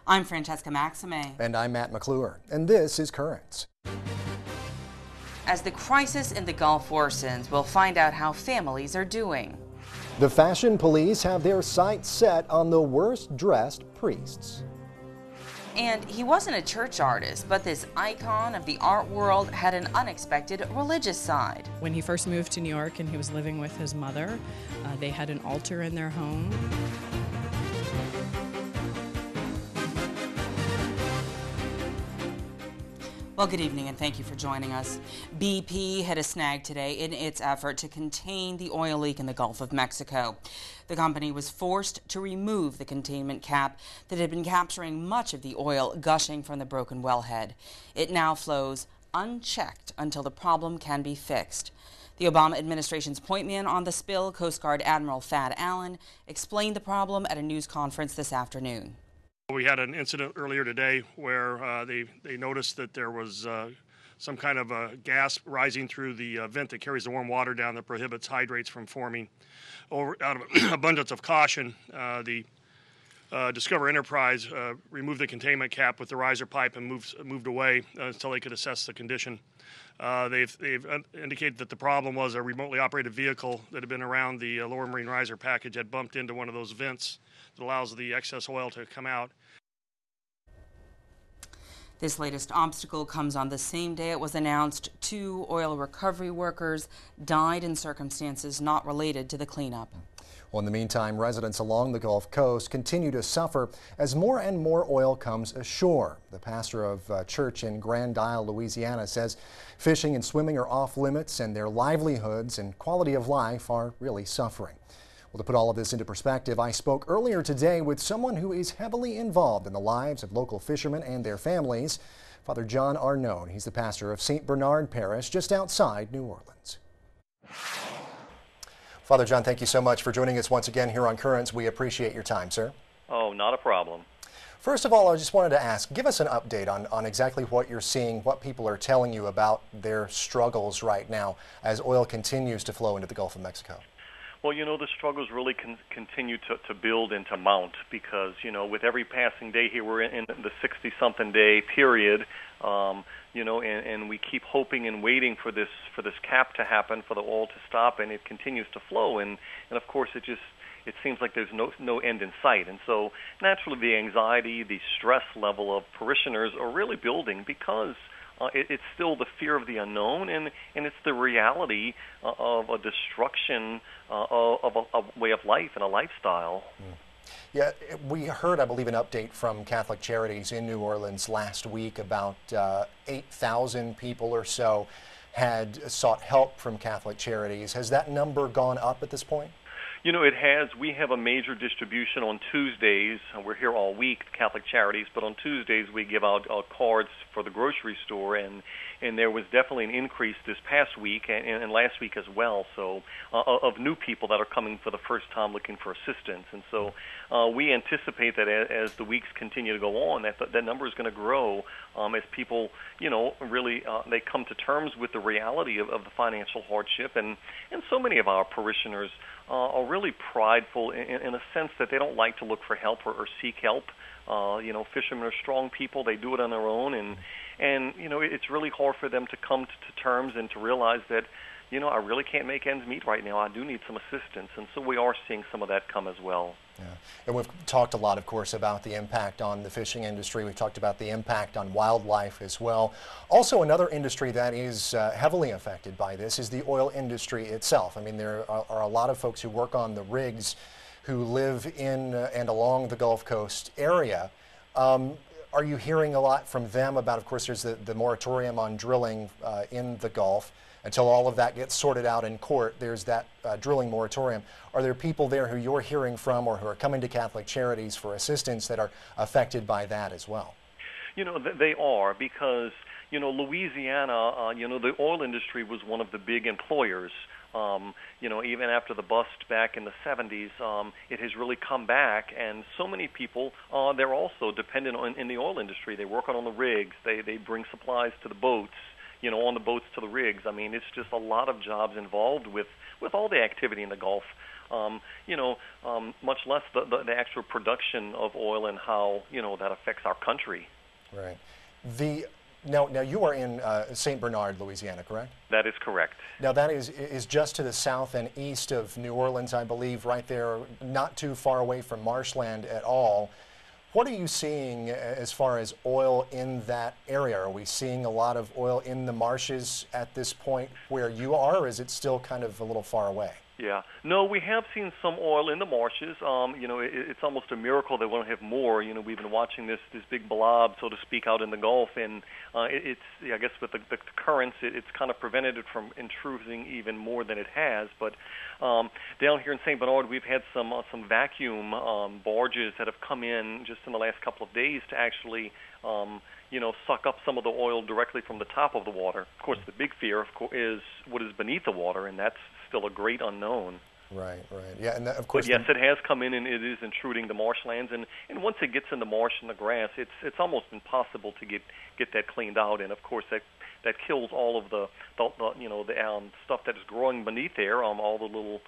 I'm Francesca Maxime. And I'm Matt McClure. And this is Currents. As the crisis in the Gulf worsens, we'll find out how families are doing. The fashion police have their sights set on the worst dressed priests. And he wasn't a church artist, but this icon of the art world had an unexpected religious side. When he first moved to New York and he was living with his mother, they had an altar in their home. Well, good evening and thank you for joining us. BP hit a snag today in its effort to contain the oil leak in the Gulf of Mexico. The company was forced to remove the containment cap that had been capturing much of the oil gushing from the broken wellhead. It now flows unchecked until the problem can be fixed. The Obama administration's point man on the spill, Coast Guard Admiral Thad Allen, explained the problem at a news conference this afternoon. We had an incident earlier today where they noticed that there was some kind of a gas rising through the vent that carries the warm water down that prohibits hydrates from forming. Out of abundance of caution, the Discover Enterprise removed the containment cap with the riser pipe and moved away until they could assess the condition. They've indicated that the problem was a remotely operated vehicle that had been around the lower marine riser package had bumped into one of those vents that allows the excess oil to come out. This latest obstacle comes on the same day it was announced 2 oil recovery workers died in circumstances not related to the cleanup. Well, in the meantime, residents along the Gulf Coast continue to suffer as more and more oil comes ashore. The pastor of a church in Grand Isle, Louisiana, says fishing and swimming are off limits and their livelihoods and quality of life are really suffering. Well, to put all of this into perspective, I spoke earlier today with someone who is heavily involved in the lives of local fishermen and their families, Father John Arnone. He's the pastor of St. Bernard Parish just outside New Orleans. Father John, thank you so much for joining us once again here on Currents. We appreciate your time, sir. Oh, not a problem. First of all, I just wanted to ask, give us an update on exactly what you're seeing, what people are telling you about their struggles right now as oil continues to flow into the Gulf of Mexico. Well, the struggles really continue to build and to mount because, with every passing day here, we're in the 60-something day period, and we keep hoping and waiting for this cap to happen, for the oil to stop, and it continues to flow. And of course, it seems like there's no end in sight. And so naturally, the anxiety, the stress level of parishioners are really building because it's still the fear of the unknown, and it's the reality of a destruction of a way of life and a lifestyle. Yeah, we heard, I believe, an update from Catholic Charities in New Orleans last week about 8,000 people or so had sought help from Catholic Charities. Has that number gone up at this point? It has. We have a major distribution on Tuesdays. We're here all week, Catholic Charities, but on Tuesdays we give out cards for the grocery store, and there was definitely an increase this past week and last week as well, so of new people that are coming for the first time looking for assistance. And so we anticipate that as the weeks continue to go on, that number is going to grow as people, really they come to terms with the reality of the financial hardship, and so many of our parishioners are really prideful in a sense that they don't like to look for help or seek help. Fishermen are strong people; they do it on their own, and it's really hard for them to come to terms and to realize that, I really can't make ends meet right now. I do need some assistance, and so we are seeing some of that come as well. Yeah. And we've talked a lot, of course, about the impact on the fishing industry. We've talked about the impact on wildlife as well. Also, another industry that is heavily affected by this is the oil industry itself. I mean, there are a lot of folks who work on the rigs who live in and along the Gulf Coast area. Are you hearing a lot from them about, of course, there's the moratorium on drilling in the Gulf. Until all of that gets sorted out in court, there's that drilling moratorium. Are there people there who you're hearing from or who are coming to Catholic Charities for assistance that are affected by that as well? They are because, Louisiana, the oil industry was one of the big employers. Even after the bust back in the 70s, it has really come back, and so many people, they're also dependent in the oil industry. They work on the rigs. They bring supplies to the boats. On the boats to the rigs. I mean, it's just a lot of jobs involved with all the activity in the Gulf. much less the actual production of oil and how, that affects our country. Right. Now you are in St. Bernard, Louisiana, correct? That is correct. Now that is just to the south and east of New Orleans, I believe, right there, not too far away from marshland at all. What are you seeing as far as oil in that area? Are we seeing a lot of oil in the marshes at this point where you are, or is it still kind of a little far away? Yeah. No, we have seen some oil in the marshes. It's almost a miracle that we don't have more. We've been watching this big blob, so to speak, out in the Gulf, and I guess with the currents, it's kind of prevented it from intruding even more than it has. But down here in St. Bernard, we've had some vacuum barges that have come in just in the last couple of days to actually suck up some of the oil directly from the top of the water. Of course, the big fear, is what is beneath the water, and that's still a great unknown. Right. Yeah, and of course. But yes, it has come in, and it is intruding the marshlands, and once it gets in the marsh and the grass, it's almost impossible to get that cleaned out, and of course that kills all of the stuff that is growing beneath there, all the little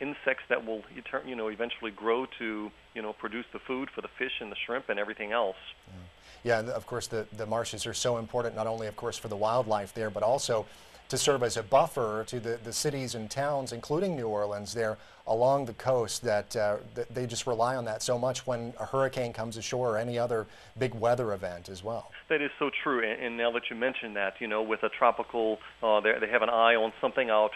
insects that will eventually grow to produce the food for the fish and the shrimp and everything else. Yeah, and of course the marshes are so important, not only of course for the wildlife there, but also to serve as a buffer to the cities and towns, including New Orleans, there along the coast, that they just rely on that so much when a hurricane comes ashore or any other big weather event as well. That is so true, and now that you mention that, with a tropical, they have an eye on something out,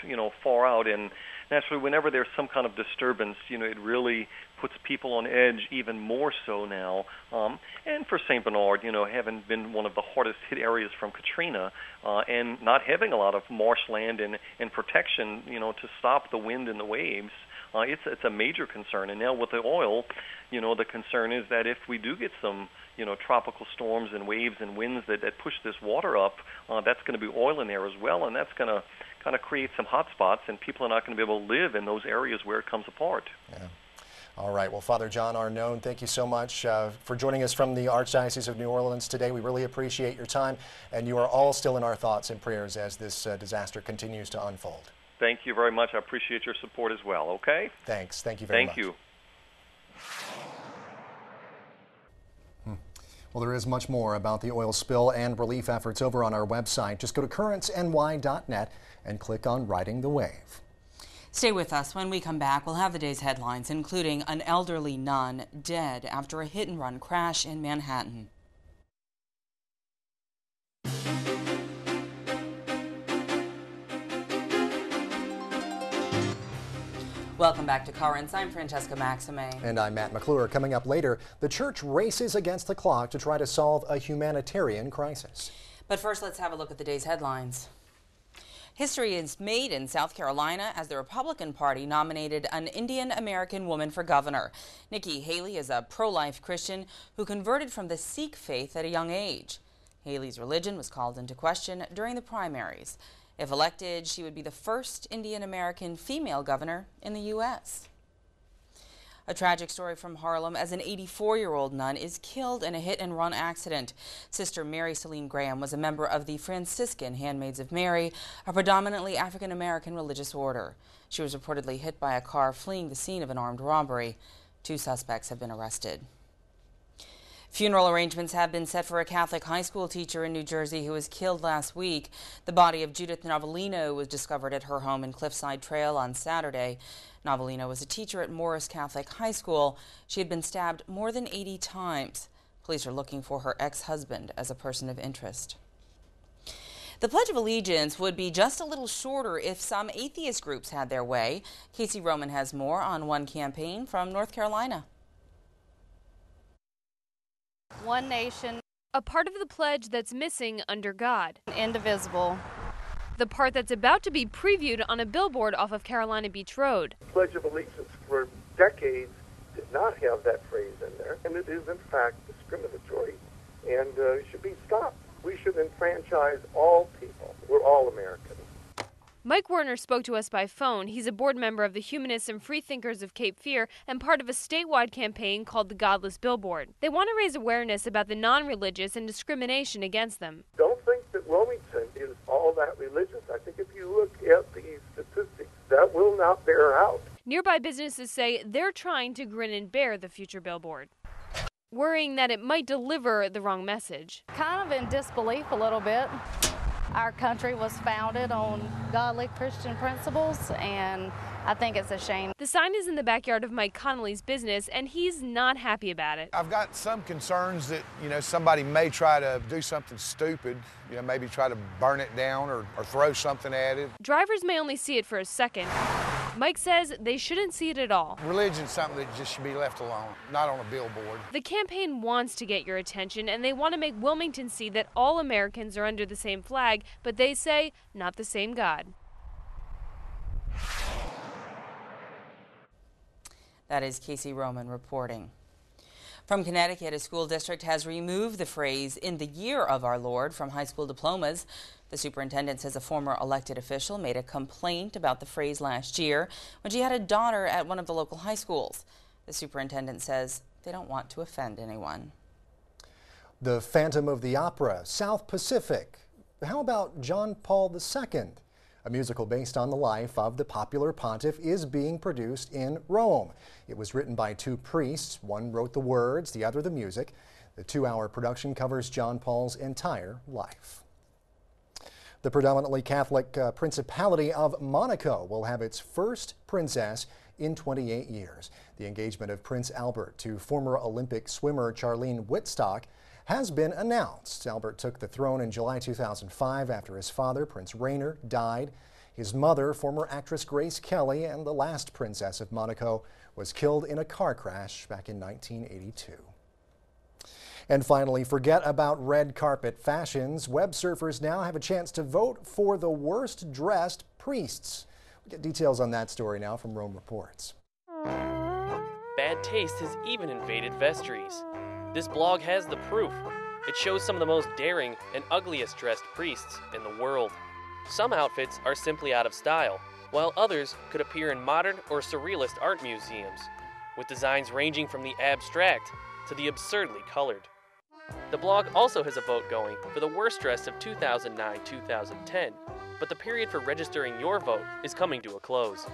far out, and naturally whenever there's some kind of disturbance, it really puts people on edge even more so now. And for St. Bernard, having been one of the hardest hit areas from Katrina, and not having a lot of marshland and protection, to stop the wind and the waves, it's a major concern. And now with the oil, the concern is that if we do get some, tropical storms and waves and winds that push this water up, that's going to be oil in there as well, and that's going to kind of create some hot spots, and people are not going to be able to live in those areas where it comes apart. Yeah. All right. Well, Father John Arnone, thank you so much for joining us from the Archdiocese of New Orleans today. We really appreciate your time, and you are all still in our thoughts and prayers as this disaster continues to unfold. Thank you very much. I appreciate your support as well, okay? Thanks. Thank you very much. Thank you. Well, there is much more about the oil spill and relief efforts over on our website. Just go to currentsny.net and click on Riding the Wave. Stay with us. When we come back, we'll have the day's headlines, including an elderly nun dead after a hit-and-run crash in Manhattan. Welcome back to Currents. I'm Francesca Maxime. And I'm Matt McClure. Coming up later, the church races against the clock to try to solve a humanitarian crisis. But first, let's have a look at the day's headlines. History is made in South Carolina as the Republican Party nominated an Indian-American woman for governor. Nikki Haley is a pro-life Christian who converted from the Sikh faith at a young age. Haley's religion was called into question during the primaries. If elected, she would be the first Indian-American female governor in the U.S. A tragic story from Harlem as an 84-year-old nun is killed in a hit-and-run accident. Sister Mary Celine Graham was a member of the Franciscan Handmaids of Mary, a predominantly African-American religious order. She was reportedly hit by a car fleeing the scene of an armed robbery. 2 suspects have been arrested. Funeral arrangements have been set for a Catholic high school teacher in New Jersey who was killed last week. The body of Judith Novellino was discovered at her home in Cliffside Trail on Saturday. Novellino was a teacher at Morris Catholic High School. She had been stabbed more than 80 times. Police are looking for her ex-husband as a person of interest. The Pledge of Allegiance would be just a little shorter if some atheist groups had their way. Casey Roman has more on one campaign from North Carolina. One nation, a part of the pledge that's missing under God. indivisible. The part that's about to be previewed on a billboard off of Carolina Beach Road. Pledge of Allegiance for decades did not have that phrase in there, and it is in fact discriminatory and should be stopped. We should enfranchise all people. We're all Americans. Mike Werner spoke to us by phone. He's a board member of the Humanists and Freethinkers of Cape Fear and part of a statewide campaign called the Godless Billboard. They want to raise awareness about the non-religious and discrimination against them. Don't think that Wilmington is all that religious. I think if you look at the statistics, that will not bear out. Nearby businesses say they're trying to grin and bear the future billboard, worrying that it might deliver the wrong message. Kind of in disbelief a little bit. Our country was founded on godly Christian principles, and I think it's a shame. The sign is in the backyard of Mike Connolly's business, and he's not happy about it. I've got some concerns that, somebody may try to do something stupid, maybe try to burn it down or throw something at it. Drivers may only see it for a second. Mike says they shouldn't see it at all. Religion's something that just should be left alone, not on a billboard. The campaign wants to get your attention, and they want to make Wilmington see that all Americans are under the same flag, but they say not the same God. That is Casey Roman reporting. From Connecticut, a school district has removed the phrase "in the year of our Lord" from high school diplomas. The superintendent says a former elected official made a complaint about the phrase last year when she had a daughter at one of the local high schools. The superintendent says they don't want to offend anyone. The Phantom of the Opera, South Pacific. How about John Paul II? A musical based on the life of the popular pontiff is being produced in Rome. It was written by two priests. One wrote the words, the other the music. The 2-hour production covers John Paul's entire life. The predominantly Catholic Principality of Monaco will have its first princess in 28 years. The engagement of Prince Albert to former Olympic swimmer Charlene Wittstock has been announced. Albert took the throne in July 2005 after his father, Prince Rainier, died. His mother, former actress Grace Kelly, and the last princess of Monaco, was killed in a car crash back in 1982. And finally, forget about red carpet fashions. Web surfers now have a chance to vote for the worst dressed priests. We get details on that story now from Rome Reports. Bad taste has even invaded vestries. This blog has the proof. It shows some of the most daring and ugliest dressed priests in the world. Some outfits are simply out of style, while others could appear in modern or surrealist art museums, with designs ranging from the abstract to the absurdly colored. The blog also has a vote going for the worst dressed of 2009-2010, but the period for registering your vote is coming to a close.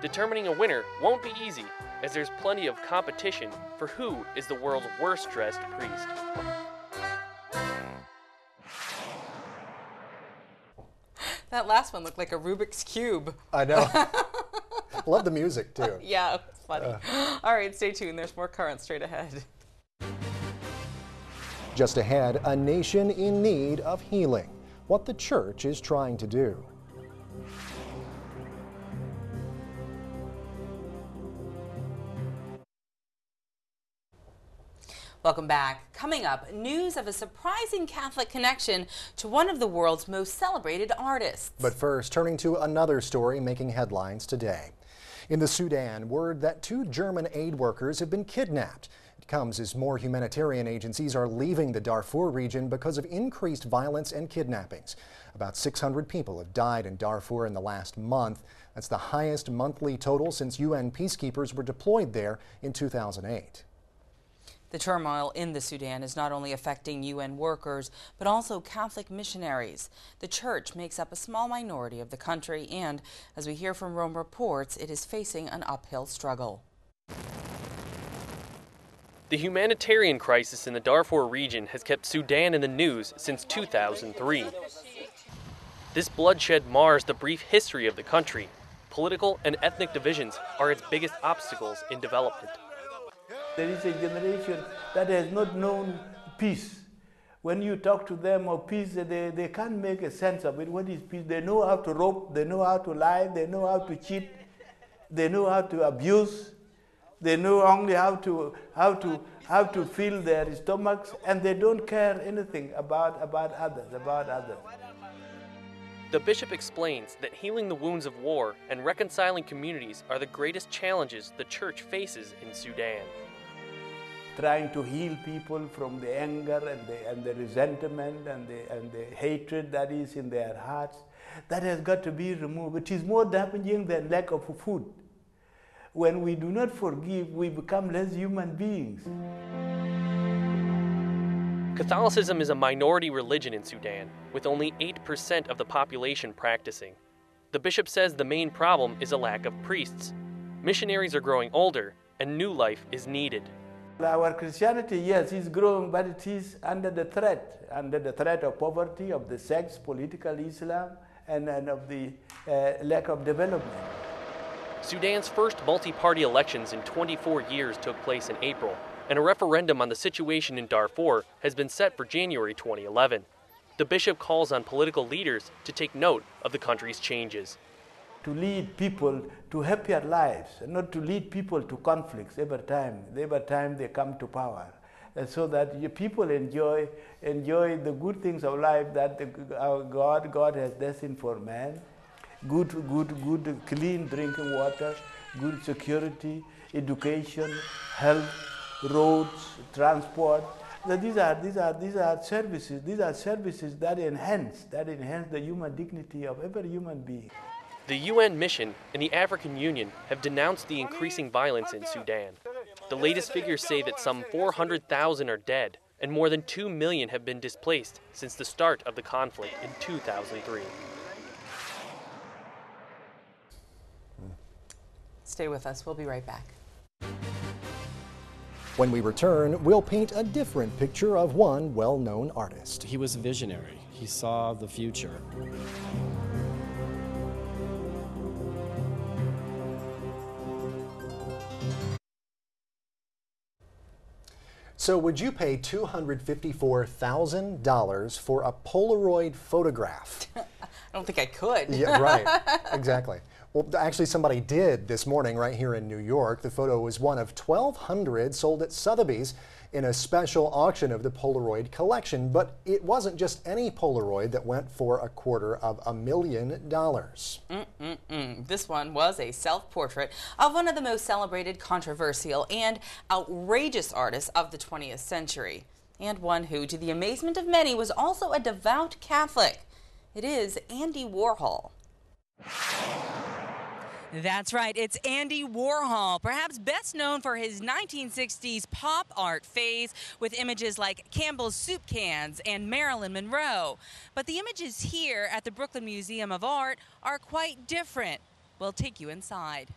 Determining a winner won't be easy, as there's plenty of competition for who is the world's worst dressed priest. That last one looked like a Rubik's Cube. I know. Love the music, too. Yeah, it's funny. All right, stay tuned. There's more current straight ahead. Just ahead, a nation in need of healing. What the church is trying to do. Welcome back. Coming up, news of a surprising Catholic connection to one of the world's most celebrated artists. But first, turning to another story making headlines today. In the Sudan, word that 2 German aid workers have been kidnapped. It comes as more humanitarian agencies are leaving the Darfur region because of increased violence and kidnappings. About 600 people have died in Darfur in the last month. That's the highest monthly total since UN peacekeepers were deployed there in 2008. The turmoil in the Sudan is not only affecting UN workers, but also Catholic missionaries. The church makes up a small minority of the country, and as we hear from Rome Reports, it is facing an uphill struggle. The humanitarian crisis in the Darfur region has kept Sudan in the news since 2003. This bloodshed mars the brief history of the country. Political and ethnic divisions are its biggest obstacles in development. There is a generation that has not known peace. When you talk to them of peace, they can't make a sense of it. What is peace? They know how to rob, they know how to lie, they know how to cheat, they know how to abuse, they know only how to fill their stomachs, and they don't care anything about others. The bishop explains that healing the wounds of war and reconciling communities are the greatest challenges the church faces in Sudan. Trying to heal people from the anger and the resentment and the hatred that is in their hearts, that has got to be removed. It is more damaging than lack of food. When we do not forgive, we become less human beings. Catholicism is a minority religion in Sudan, with only 8% of the population practicing. The bishop says the main problem is a lack of priests. Missionaries are growing older, and new life is needed. Our Christianity, yes, is growing, but it is under the threat of poverty, of the sex, political Islam, and of the lack of development. Sudan's first multi-party elections in 24 years took place in April, and a referendum on the situation in Darfur has been set for January 2011. The bishop calls on political leaders to take note of the country's changes. To lead people to happier lives, and not to lead people to conflicts every time they come to power. And so that people enjoy the good things of life that our God has destined for man. Good, clean drinking water, good security, education, health, roads, transport. So these are services. These are services that enhance the human dignity of every human being. The UN mission and the African Union have denounced the increasing violence in Sudan. The latest figures say that some 400,000 are dead, and more than 2 million have been displaced since the start of the conflict in 2003. Stay with us. We'll be right back. When we return, we'll paint a different picture of one well-known artist. He was a visionary. He saw the future. So would you pay $254,000 for a Polaroid photograph? I don't think I could. Yeah, right. Exactly. Well, actually somebody did this morning right here in New York. The photo was one of 1,200 sold at Sotheby's in a special auction of the Polaroid collection. But it wasn't just any Polaroid that went for $250,000. This one was a self-portrait of one of the most celebrated, controversial, and outrageous artists of the 20th century. And one who, to the amazement of many, was also a devout Catholic. It is Andy Warhol. That's right, it's Andy Warhol, perhaps best known for his 1960s pop art phase with images like Campbell's soup cans and Marilyn Monroe. But the images here at the Brooklyn Museum of Art are quite different. We'll take you inside.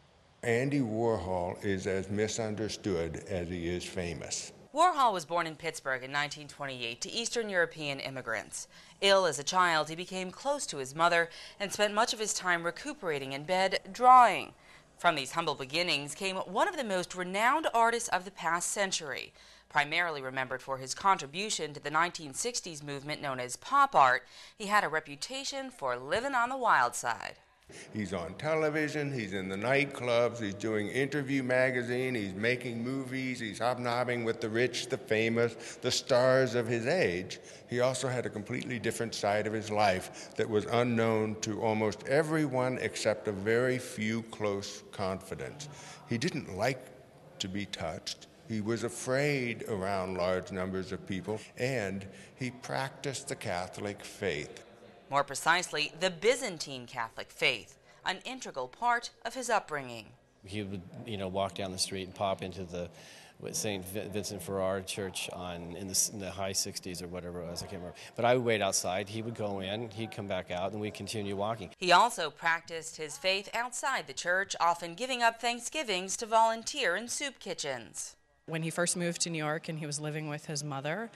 Andy Warhol is as misunderstood as he is famous. Warhol was born in Pittsburgh in 1928 to Eastern European immigrants. Ill as a child, he became close to his mother and spent much of his time recuperating in bed, drawing. From these humble beginnings came one of the most renowned artists of the past century. Primarily remembered for his contribution to the 1960s movement known as pop art, he had a reputation for living on the wild side. He's on television, he's in the nightclubs, he's doing Interview magazine, he's making movies, he's hobnobbing with the rich, the famous, the stars of his age. He also had a completely different side of his life that was unknown to almost everyone except a very few close confidants. He didn't like to be touched. He was afraid around large numbers of people, and he practiced the Catholic faith. More precisely, the Byzantine Catholic faith, an integral part of his upbringing. He would, walk down the street and pop into the St. Vincent Ferrar Church in the high 60s or whatever it was, I can't remember. But I would wait outside, he would go in, he'd come back out, and we'd continue walking. He also practiced his faith outside the church, often giving up Thanksgivings to volunteer in soup kitchens. When he first moved to New York and he was living with his mother,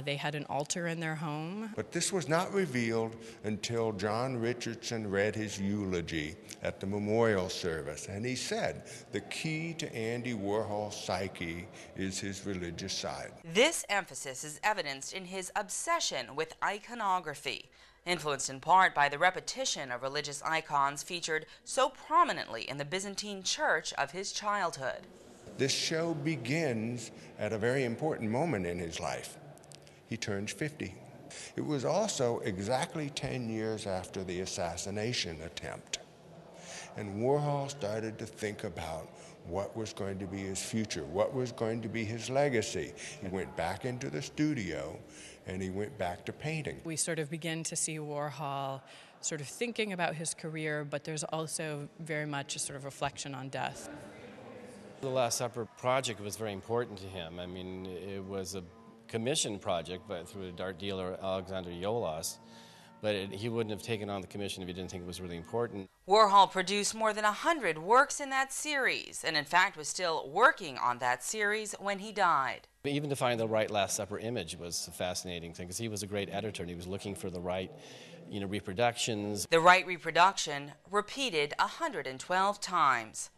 they had an altar in their home. But this was not revealed until John Richardson read his eulogy at the memorial service. And he said, the key to Andy Warhol's psyche is his religious side. This emphasis is evidenced in his obsession with iconography, influenced in part by the repetition of religious icons featured so prominently in the Byzantine church of his childhood. This show begins at a very important moment in his life. He turns 50. It was also exactly 10 years after the assassination attempt. And Warhol started to think about what was going to be his future, what was going to be his legacy. He went back into the studio and he went back to painting. We sort of begin to see Warhol sort of thinking about his career, but there's also very much a sort of reflection on death. The Last Supper project was very important to him. I mean, it was a commission project through the art dealer Alexander Yolas, but he wouldn't have taken on the commission if he didn't think it was really important. Warhol produced more than 100 works in that series, and in fact was still working on that series when he died. Even to find the right Last Supper image was a fascinating thing, because he was a great editor and he was looking for the right, reproductions. The right reproduction repeated 112 times.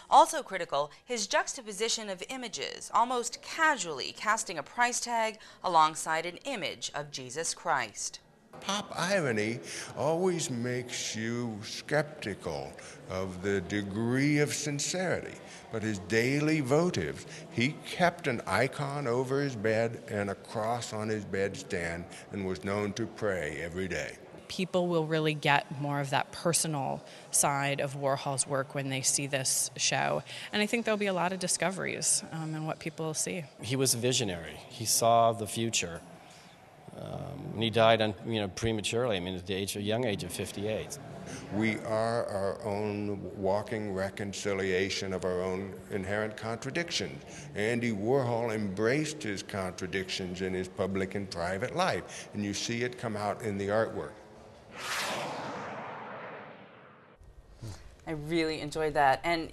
Also critical, his juxtaposition of images, almost casually casting a price tag alongside an image of Jesus Christ. Pop irony always makes you skeptical of the degree of sincerity, but his daily votives, he kept an icon over his bed and a cross on his bedstand and was known to pray every day. People will really get more of that personal side of Warhol's work when they see this show. And I think there'll be a lot of discoveries in what people will see. He was a visionary. He saw the future. And he died prematurely, at a young age of 58. We are our own walking reconciliation of our own inherent contradictions. Andy Warhol embraced his contradictions in his public and private life, and you see it come out in the artwork. I really enjoyed that. And,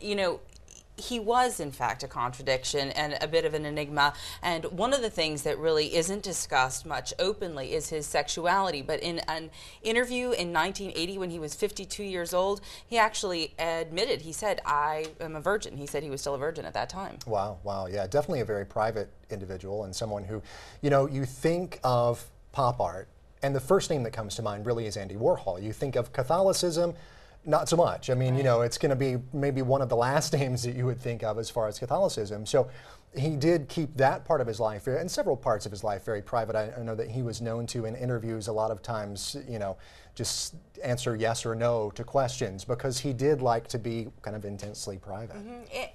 he was, in fact, a contradiction and a bit of an enigma. And one of the things that really isn't discussed much openly is his sexuality. But in an interview in 1980, when he was 52 years old, he actually admitted, he said, "I am a virgin." He said he was still a virgin at that time. Wow, wow, yeah, definitely a very private individual and someone who, you think of pop art, and the first name that comes to mind really is Andy Warhol. You think of Catholicism, not so much. It's going to be maybe one of the last names that you would think of as far as Catholicism. So he did keep that part of his life and several parts of his life very private. I know that he was known to, in interviews, a lot of times, just answer yes or no to questions, because he did like to be kind of intensely private.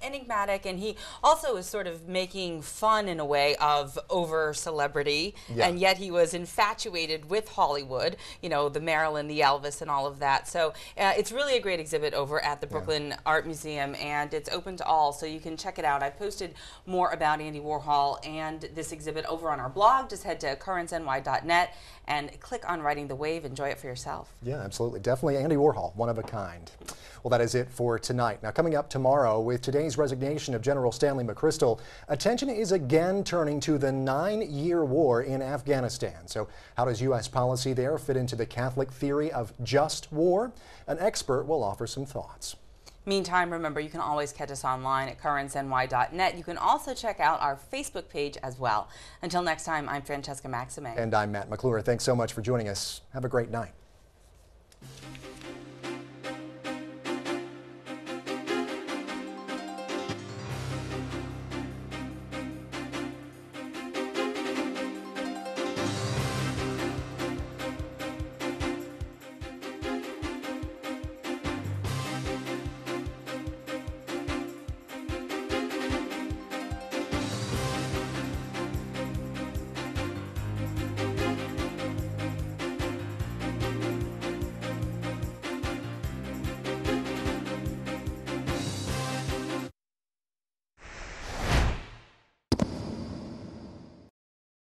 Enigmatic, and he also was sort of making fun in a way of over celebrity, and yet he was infatuated with Hollywood, the Marilyn, the Elvis, and all of that. So it's really a great exhibit over at the Brooklyn Art Museum, and it's open to all, so you can check it out. I posted more about Andy Warhol and this exhibit over on our blog. Just head to currentsny.net and click on Riding the Wave. Enjoy it for yourself. Yeah, absolutely. Definitely Andy Warhol, one of a kind. Well, that is it for tonight. Now, coming up tomorrow, with today's resignation of General Stanley McChrystal, attention is again turning to the 9-year war in Afghanistan. So how does U.S. policy there fit into the Catholic theory of just war? An expert will offer some thoughts. Meantime, remember, you can always catch us online at currentsny.net. You can also check out our Facebook page as well. Until next time, I'm Francesca Maxime. And I'm Matt McClure. Thanks so much for joining us. Have a great night.